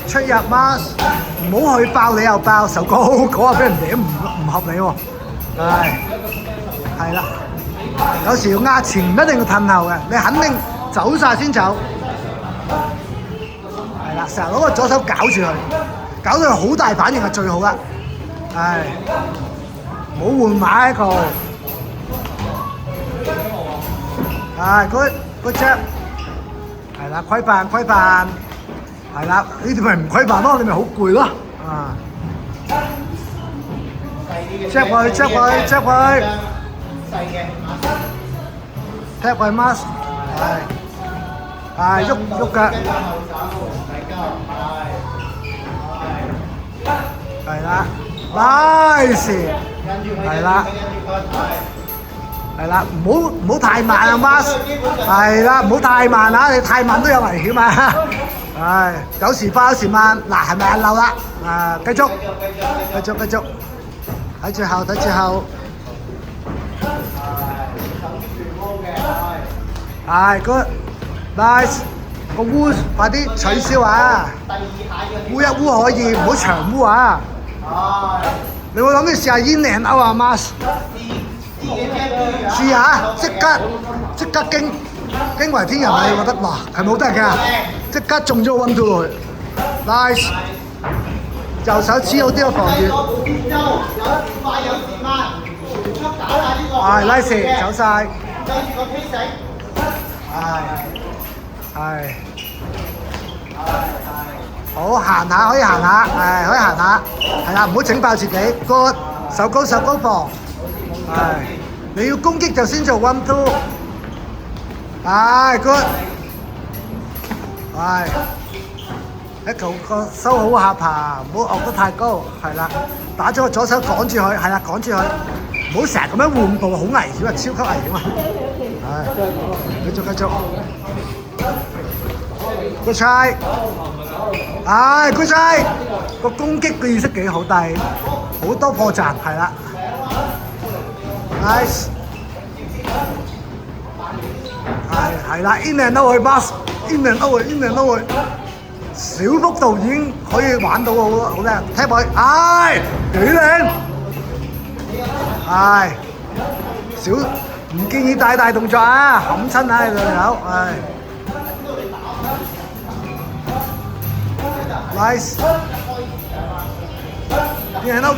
出入 mask， 唔好去爆你又爆，手高嗰下俾人舐唔合理喎。係啦，有時要壓前，唔一定要褪後嘅，你肯定走晒先走。係啦，成日攞個左手搞住佢，搞到佢好大反應係最好啦。冇換馬一個。good job。係啦，規範。係啦，呢啲咪唔規範咯，你咪好攰咯。check 佢。踢佢 mask， 喐腳。係啦 ，nice。係啦，唔好太慢啊 mask。係啦，唔好太慢啊，你太慢都有危險啊。有時快有時慢，嗱係咪啊漏啦？繼續，睇住後。good， nice， 個污快啲取消啊！污一污可以，唔好長污啊！你會諗住試下煙領歐啊 mask？ 試下，即刻驚為天人啊！你覺得哇係咪好得㗎？即刻中咗 1 2落去 ，nice！ 右手黐好啲個防禦。nice， 走晒。好行下可以行下，係啦，唔好整爆自己。good， 手高防。你要攻擊就先做 1 2。good。一球個收好下巴，唔好惡得太高，係啦。打咗個左手趕住佢，唔好成日咁樣換步，好危險啊，超級危險啊！繼續。good try， good try， 個攻擊嘅意識幾好，但係好多破綻，係啦。nice， 係啦 ，in and out 去 pass。in and out， 小幅度已經可以玩到好靚，踢佢，幾靚，少唔建議大動作啊，冚親啊你隊友，nice， in and out。